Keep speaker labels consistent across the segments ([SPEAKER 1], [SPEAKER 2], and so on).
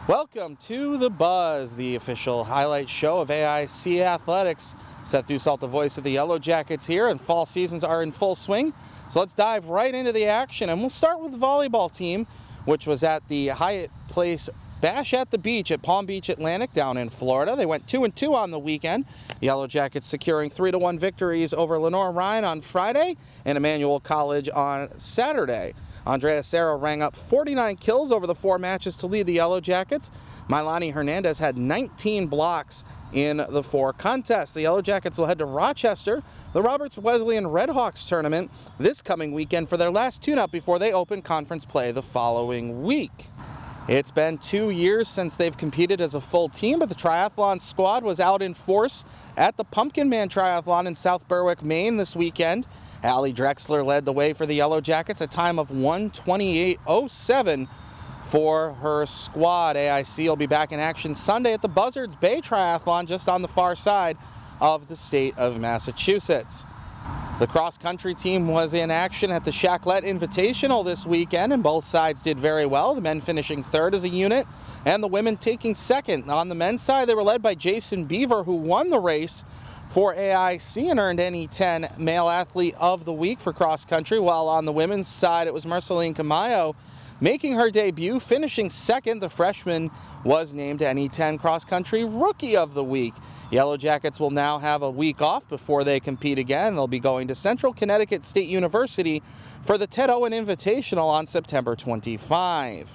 [SPEAKER 1] Welcome to The Buzz, the official highlight show of AIC Athletics. Seth Dussault, the voice of the Yellow Jackets here, and fall seasons are in full swing. So let's dive right into the action, and we'll start with the volleyball team, which was at the Hyatt Place Bash at the Beach at Palm Beach Atlantic down in Florida. They went 2-2 on the weekend. Yellow Jackets securing 3-1 victories over Lenore Ryan on Friday and Emmanuel College on Saturday. Andrea Serra rang up 49 kills over the 4 matches to lead the Yellow Jackets. Milani Hernandez had 19 blocks in the 4 contests. The Yellow Jackets will head to Rochester, the Roberts Wesleyan Redhawks tournament, this coming weekend for their last tune-up before they open conference play the following week. It's been 2 years since they've competed as a full team, but the triathlon squad was out in force at the Pumpkin Man Triathlon in South Berwick, Maine this weekend. Allie Drexler led the way for the Yellow Jackets, a time of 1:28:07 for her squad. AIC will be back in action Sunday at the Buzzards Bay Triathlon just on the far side of the state of Massachusetts. The cross-country team was in action at the Shacklett Invitational this weekend, and both sides did very well, the men finishing third as a unit and the women taking second. On the men's side, they were led by Jason Beaver, who won the race for AIC and earned NE10 Male Athlete of the Week for cross-country, while on the women's side, it was Marceline Camayo making her debut, finishing second. The freshman was named NE10 Cross-Country Rookie of the Week. Yellow Jackets will now have a week off before they compete again. They'll be going to Central Connecticut State University for the Ted Owen Invitational on September 25.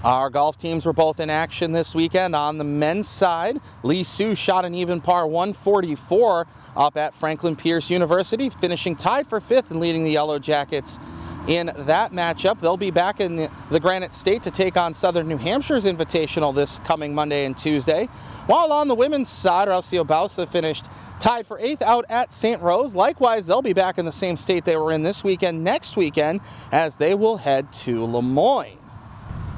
[SPEAKER 1] Our golf teams were both in action this weekend. On the men's side, Lee Sue shot an even par 144 up at Franklin Pierce University, finishing tied for 5th and leading the Yellow Jackets in that matchup. They'll be back in the Granite State to take on Southern New Hampshire's Invitational this coming Monday and Tuesday. While on the women's side, Rocio Bausa finished tied for 8th out at St. Rose. Likewise, they'll be back in the same state they were in this weekend next weekend as they will head to Lemoyne.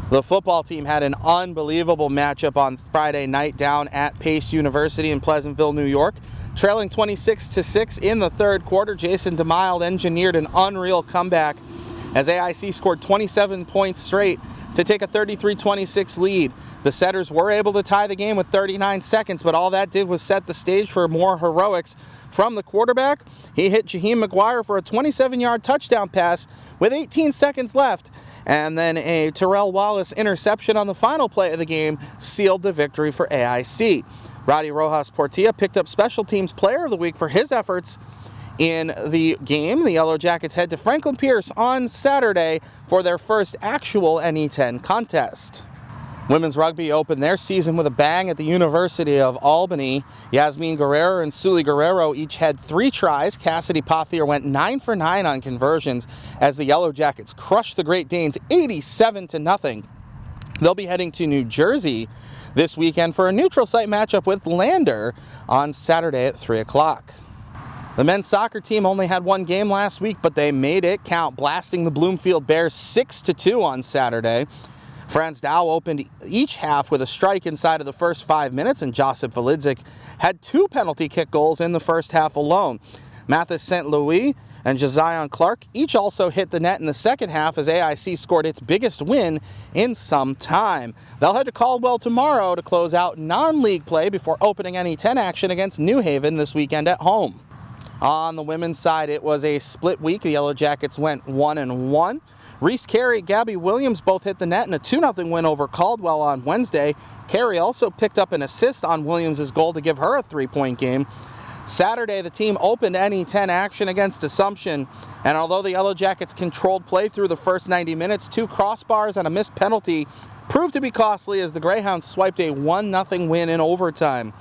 [SPEAKER 1] The football team had an unbelievable matchup on Friday night down at Pace University in Pleasantville, New York. Trailing 26-6 in the third quarter, Jason DeMild engineered an unreal comeback as AIC scored 27 points straight to take a 33-26 lead. The Setters were able to tie the game with 39 seconds, but all that did was set the stage for more heroics from the quarterback. He hit Jaheim McGuire for a 27-yard touchdown pass with 18 seconds left, and then a Terrell Wallace interception on the final play of the game sealed the victory for AIC. Roddy Rojas Portilla picked up Special Teams Player of the Week for his efforts in the game. The Yellow Jackets head to Franklin Pierce on Saturday for their first actual NE10 contest. Women's rugby opened their season with a bang at the University of Albany. Yasmin Guerrero and Sully Guerrero each had 3 tries. Cassidy Pothier went 9 for 9 on conversions as the Yellow Jackets crushed the Great Danes 87-0. They'll be heading to New Jersey this weekend for a neutral site matchup with Lander on Saturday at 3 o'clock. The men's soccer team only had 1 game last week, but they made it count, blasting the Bloomfield Bears 6-2 on Saturday. Franz Dow opened each half with a strike inside of the first 5 minutes, and Josip Velidzik had 2 penalty kick goals in the first half alone. Mathis St. Louis and Josiah Clark each also hit the net in the second half as AIC scored its biggest win in some time. They'll head to Caldwell tomorrow to close out non-league play before opening NE10 action against New Haven this weekend at home. On the women's side, it was a split week. The Yellow Jackets went 1-1. Reese Carey, Gabby Williams both hit the net in a 2-0 win over Caldwell on Wednesday. Carey also picked up an assist on Williams' goal to give her a 3-point game. Saturday, the team opened NE10 action against Assumption, and although the Yellow Jackets controlled play through the first 90 minutes, 2 crossbars and a missed penalty proved to be costly as the Greyhounds swiped a 1-0 win in overtime.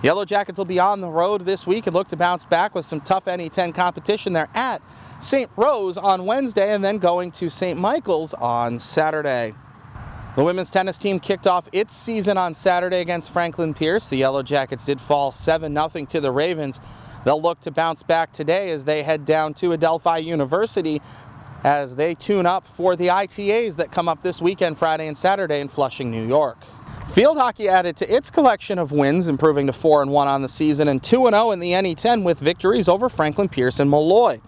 [SPEAKER 1] Yellow Jackets will be on the road this week and look to bounce back with some tough NE10 competition. They're at St. Rose on Wednesday and then going to St. Michael's on Saturday. The women's tennis team kicked off its season on Saturday against Franklin Pierce. The Yellow Jackets did fall 7-0 to the Ravens. They'll look to bounce back today as they head down to Adelphi University as they tune up for the ITAs that come up this weekend, Friday and Saturday in Flushing, New York. Field hockey added to its collection of wins, improving to 4-1 on the season and 2-0 in the NE10 with victories over Franklin Pierce and Molloy.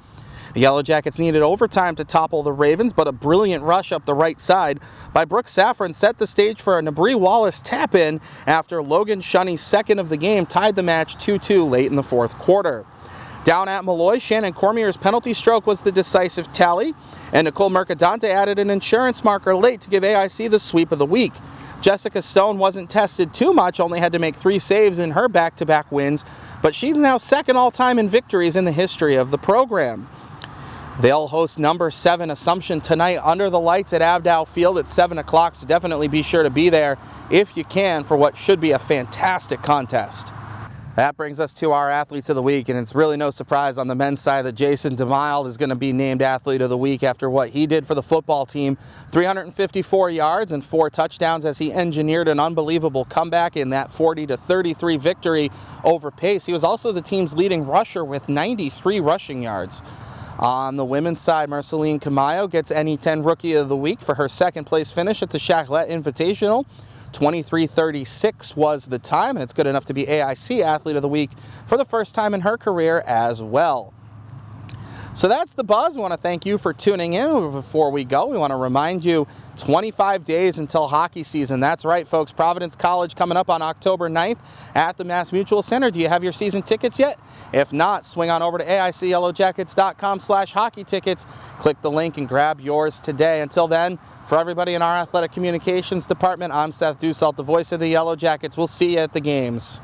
[SPEAKER 1] The Yellow Jackets needed overtime to topple the Ravens, but a brilliant rush up the right side by Brooke Safran set the stage for a Nabri Wallace tap-in after Logan Shunney's second of the game tied the match 2-2 late in the fourth quarter. Down at Malloy, Shannon Cormier's penalty stroke was the decisive tally, and Nicole Mercadante added an insurance marker late to give AIC the sweep of the week. Jessica Stone wasn't tested too much, only had to make 3 saves in her back-to-back wins, but she's now second all-time in victories in the history of the program. They'll host number 7 Assumption tonight under the lights at Abdow Field at 7 o'clock, so definitely be sure to be there if you can for what should be a fantastic contest. That brings us to our Athletes of the Week, and it's really no surprise on the men's side that Jason DeMille is going to be named Athlete of the Week after what he did for the football team. 354 yards and 4 touchdowns as he engineered an unbelievable comeback in that 40-33 victory over Pace. He was also the team's leading rusher with 93 rushing yards. On the women's side, Marceline Camayo gets NE10 Rookie of the Week for her second place finish at the Chaclet Invitational. 23:36 was the time, and it's good enough to be AIC Athlete of the Week for the first time in her career as well. So that's the buzz. We want to thank you for tuning in. Before we go, we want to remind you 25 days until hockey season. That's right, folks. Providence College coming up on October 9th at the Mass Mutual Center. Do you have your season tickets yet? If not, swing on over to AICYellowJackets.com/hockey tickets. Click the link and grab yours today. Until then, for everybody in our athletic communications department, I'm Seth Dussault, the voice of the Yellow Jackets. We'll see you at the games.